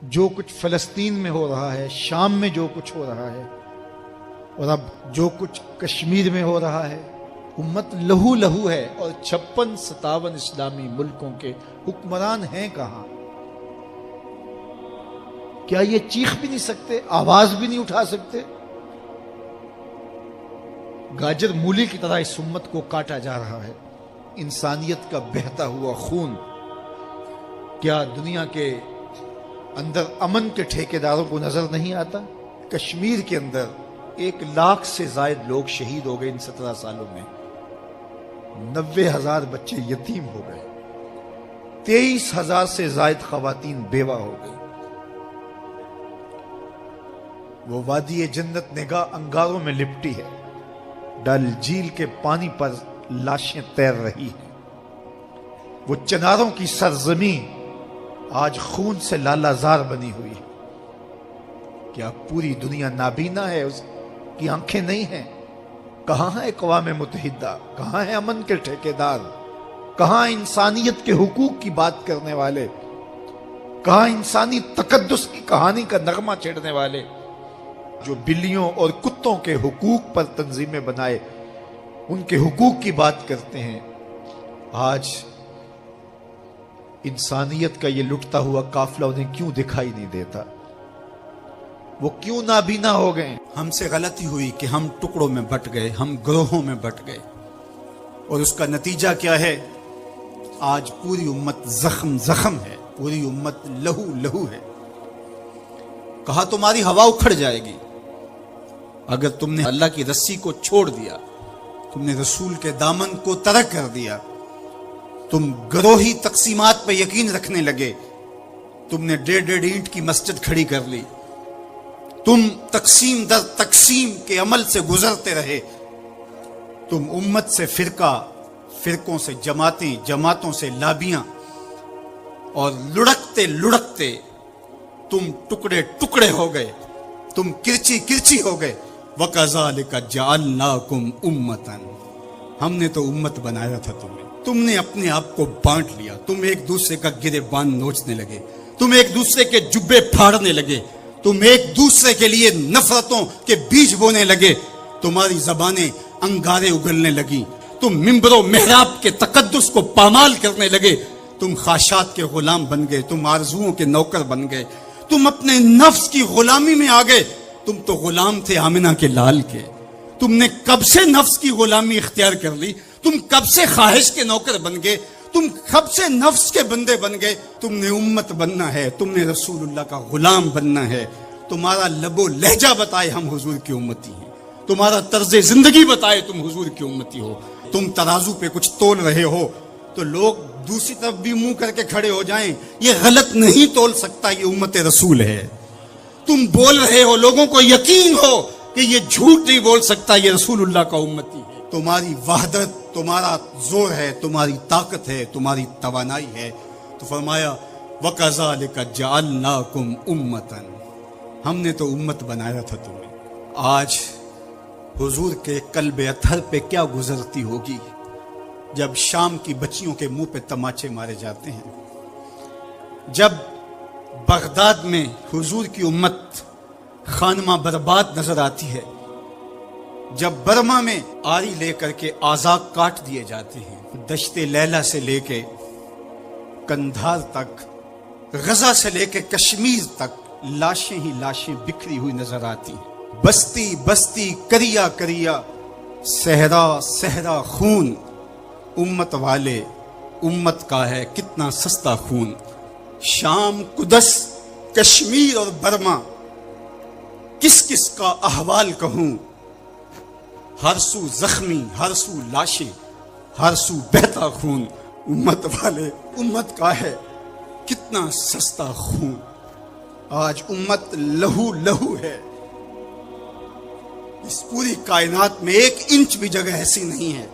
جو کچھ فلسطین میں ہو رہا ہے، شام میں جو کچھ ہو رہا ہے، اور اب جو کچھ کشمیر میں ہو رہا ہے، امت لہو لہو ہے، اور 56-57 اسلامی ملکوں کے حکمران ہیں کہاں؟ کیا یہ چیخ بھی نہیں سکتے، آواز بھی نہیں اٹھا سکتے؟ گاجر مولی کی طرح اس امت کو کاٹا جا رہا ہے، انسانیت کا بہتا ہوا خون۔ کیا دنیا کے اندر امن کے ٹھیکیداروں کو نظر نہیں آتا؟ کشمیر کے اندر 1 لاکھ سے زائد لوگ شہید ہو گئے ان 17 سالوں میں، 90,000 بچے یتیم ہو گئے، 23,000 سے زائد خواتین بیوہ ہو گئی۔ وہ وادی جنت نگاہ انگاروں میں لپٹی ہے، ڈل جھیل کے پانی پر لاشیں تیر رہی ہیں۔ وہ چناروں کی سرزمین آج خون سے لالہ زار بنی ہوئی ہے۔ کیا پوری دنیا نابینا ہے؟ اس کی آنکھیں نہیں ہیں؟ کہاں ہے اقوام متحدہ؟ کہاں ہے امن کے ٹھیکیدار؟ کہاں انسانیت کے حقوق کی بات کرنے والے؟ کہاں انسانی تقدس کی کہانی کا نغمہ چھیڑنے والے؟ جو بلیوں اور کتوں کے حقوق پر تنظیمیں بنائے ان کے حقوق کی بات کرتے ہیں، آج انسانیت کا یہ لٹتا ہوا قافلہ انہیں کیوں دکھائی نہیں دیتا؟ وہ کیوں نابینا ہو گئے؟ ہم سے غلطی ہوئی کہ ہم ٹکڑوں میں بٹ گئے، ہم گروہوں میں بٹ گئے، اور اس کا نتیجہ کیا ہے؟ آج پوری امت زخم زخم ہے، پوری امت لہو لہو ہے۔ کہا تمہاری ہوا اکھڑ جائے گی اگر تم نے اللہ کی رسی کو چھوڑ دیا، تم نے رسول کے دامن کو ترک کر دیا، تم گروہی تقسیمات پہ یقین رکھنے لگے، تم نے 1.5 اینٹ کی مسجد کھڑی کر لی، تم تقسیم در تقسیم کے عمل سے گزرتے رہے، تم امت سے فرقوں سے جماعتیں، جماعتوں سے لابیاں، اور لڑکتے لڑکتے تم ٹکڑے ٹکڑے ہو گئے، تم کرچی کرچی ہو گئے۔ وَكَذَلِكَ جَعَلْنَاكُمْ أُمَّةً، ہم نے تو امت بنایا تھا تمہیں، تم نے اپنے آپ کو بانٹ لیا، تم ایک دوسرے کا گریبان نوچنے لگے، تم ایک دوسرے کے جبے پھاڑنے لگے، تم ایک دوسرے کے لیے نفرتوں کے بیج بونے لگے، تمہاری زبانیں انگارے اگلنے لگی، تم ممبر و محراب کے تقدس کو پامال کرنے لگے، تم خواہشات کے غلام بن گئے، تم آرزوؤں کے نوکر بن گئے، تم اپنے نفس کی غلامی میں آ گئے۔ تم تو غلام تھے آمنہ کے لال کے، تم نے کب سے نفس کی غلامی اختیار کر لی، تم کب سے خواہش کے نوکر بن گئے، تم کب سے نفس کے بندے بن گئے۔ تم نے امت بننا ہے، تم نے رسول اللہ کا غلام بننا ہے۔ تمہارا لب و لہجہ بتائے ہم حضور کی امتی ہیں، تمہارا طرز زندگی بتائے تم حضور کی امتی ہو۔ تم ترازو پہ کچھ تول رہے ہو تو لوگ دوسری طرف بھی منہ کر کے کھڑے ہو جائیں، یہ غلط نہیں تول سکتا، یہ امت رسول ہے۔ تم بول رہے ہو، لوگوں کو یقین ہو کہ یہ جھوٹ نہیں بول سکتا، یہ رسول اللہ کا امتی ہے۔ تمہاری وحدت، تمہارا زور ہے، تمہاری طاقت ہے، تمہاری توانائی ہے۔ تو فرمایا وَكَذَلِكَ جَعَلْنَاكُمْ أُمَّةً، ہم نے تو امت بنایا تھا تمہیں۔ آج حضور کے قلب اطہر پہ کیا گزرتی ہوگی جب شام کی بچیوں کے منہ پہ تماچے مارے جاتے ہیں، جب بغداد میں حضور کی امت خانمہ برباد نظر آتی ہے، جب برما میں آری لے کر کے اعضاء کاٹ دیے جاتے ہیں، دشت لیلہ سے لے کے کندھار تک، غزہ سے لے کے کشمیر تک لاشیں ہی لاشیں بکھری ہوئی نظر آتی ہیں، بستی بستی، کریا کریا، صحرا صحرا خون، امت والے، امت کا ہے کتنا سستا خون۔ شام، قدس، کشمیر اور برما، کس کس کا احوال کہوں، ہر سو زخمی، ہر سو لاشیں، ہر سو بہتا خون۔ امت والے، امت کا ہے کتنا سستا خون۔ آج امت لہو لہو ہے، اس پوری کائنات میں 1 انچ بھی جگہ ایسی نہیں ہے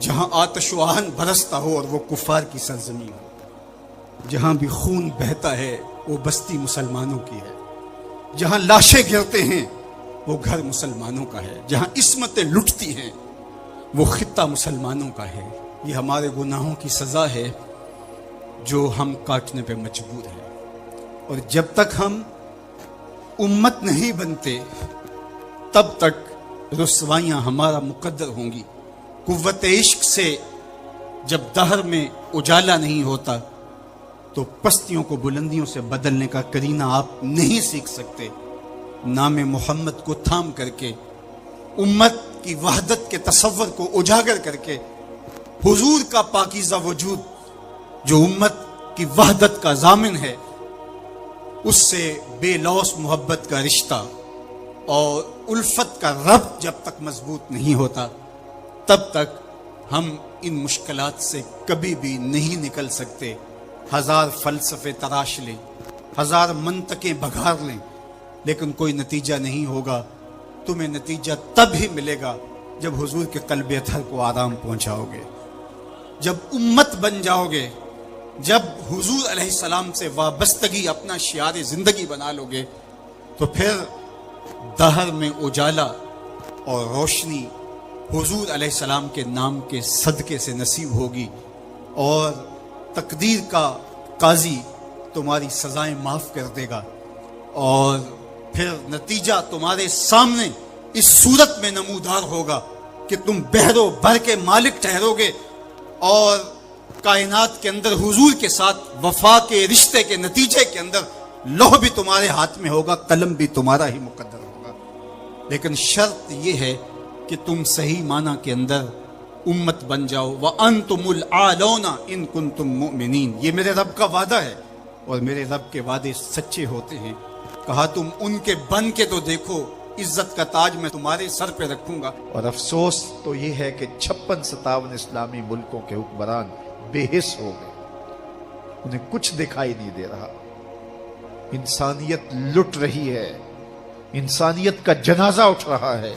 جہاں آتش و آہن برستا ہو اور وہ کفار کی سرزمین ہو۔ جہاں بھی خون بہتا ہے وہ بستی مسلمانوں کی ہے، جہاں لاشیں گرتے ہیں وہ گھر مسلمانوں کا ہے، جہاں عصمتیں لٹتی ہیں وہ خطہ مسلمانوں کا ہے۔ یہ ہمارے گناہوں کی سزا ہے جو ہم کاٹنے پہ مجبور ہیں۔ اور جب تک ہم امت نہیں بنتے تب تک رسوائیاں ہمارا مقدر ہوں گی. قوت عشق سے جب دہر میں اجالا نہیں ہوتا تو پستیوں کو بلندیوں سے بدلنے کا کرینہ آپ نہیں سیکھ سکتے. نام محمد کو تھام کر کے امت کی وحدت کے تصور کو اجاگر کر کے حضور کا پاکیزہ وجود جو امت کی وحدت کا ضامن ہے اس سے بے لوث محبت کا رشتہ اور الفت کا ربط جب تک مضبوط نہیں ہوتا تب تک ہم ان مشکلات سے کبھی بھی نہیں نکل سکتے. ہزار فلسفے تراش لیں, ہزار منطقیں بگھار لیں, لیکن کوئی نتیجہ نہیں ہوگا. تمہیں نتیجہ تب ہی ملے گا جب حضور کے قلب اطہر کو آرام پہنچاؤ گے, جب امت بن جاؤ گے, جب حضور علیہ السلام سے وابستگی اپنا شعار زندگی بنا لو گے, تو پھر دہر میں اجالا اور روشنی حضور علیہ السلام کے نام کے صدقے سے نصیب ہوگی, اور تقدیر کا قاضی تمہاری سزائیں معاف کر دے گا, اور پھر نتیجہ تمہارے سامنے اس صورت میں نمودار ہوگا کہ تم بحر و بر کے مالک ٹھہرو گے, اور کائنات کے اندر حضور کے ساتھ وفا کے رشتے کے نتیجے کے اندر لوح بھی تمہارے ہاتھ میں ہوگا, قلم بھی تمہارا ہی مقدر ہوگا. لیکن شرط یہ ہے کہ تم صحیح معنی کے اندر امت بن جاؤ. وَأَنْتُمُ الْعَالَوْنَ إِن كُنْتُم مُؤْمِنِينَ. یہ میرے رب کا وعدہ ہے اور میرے رب کے وعدے سچے ہوتے ہیں. کہا تم ان کے بن کے تو دیکھو, عزت کا تاج میں تمہارے سر پہ رکھوں گا. اور افسوس تو یہ ہے کہ 56-57 اسلامی ملکوں کے حکمران بے حس ہو گئے, انہیں کچھ دکھائی نہیں دے رہا. انسانیت لٹ رہی ہے, انسانیت کا جنازہ اٹھ رہا ہے.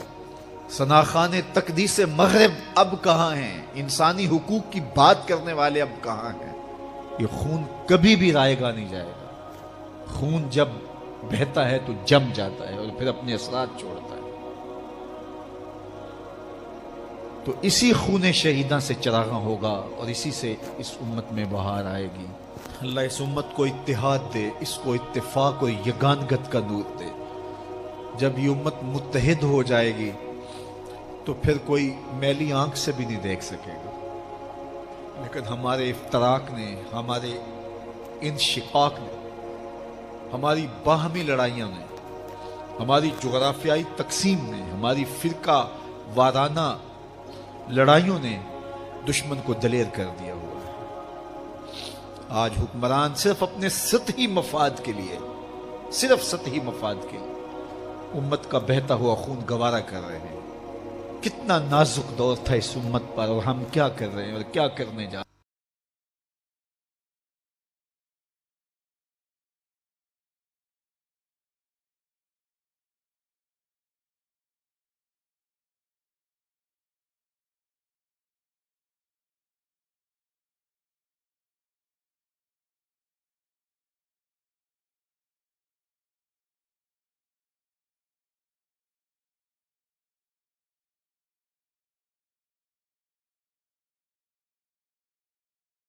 ثناخان تقدیس مغرب اب کہاں ہیں؟ انسانی حقوق کی بات کرنے والے اب کہاں ہیں؟ یہ خون کبھی بھی رائے گا نہیں جائے گا. خون جب بہتا ہے تو جم جاتا ہے اور پھر اپنے اثرات چھوڑتا ہے. تو اسی خون شہیداں سے چراغاں ہوگا اور اسی سے اس امت میں بہار آئے گی. اللہ اس امت کو اتحاد دے, اس کو اتفاق و یگانگت کا نور دے. جب یہ امت متحد ہو جائے گی تو پھر کوئی میلی آنکھ سے بھی نہیں دیکھ سکے گا. لیکن ہمارے افتراق نے, ہمارے انشقاق نے, ہماری باہمی لڑائیاں نے, ہماری جغرافیائی تقسیم نے, ہماری فرقہ وارانہ لڑائیوں نے دشمن کو دلیر کر دیا ہوا ہے. آج حکمران صرف اپنے سطحی مفاد کے لیے, صرف سطحی مفاد کے لیے امت کا بہتا ہوا خون گوارا کر رہے ہیں. کتنا نازک دور تھا اس امت پر, اور ہم کیا کر رہے ہیں اور کیا کرنے جا رہے ہیں.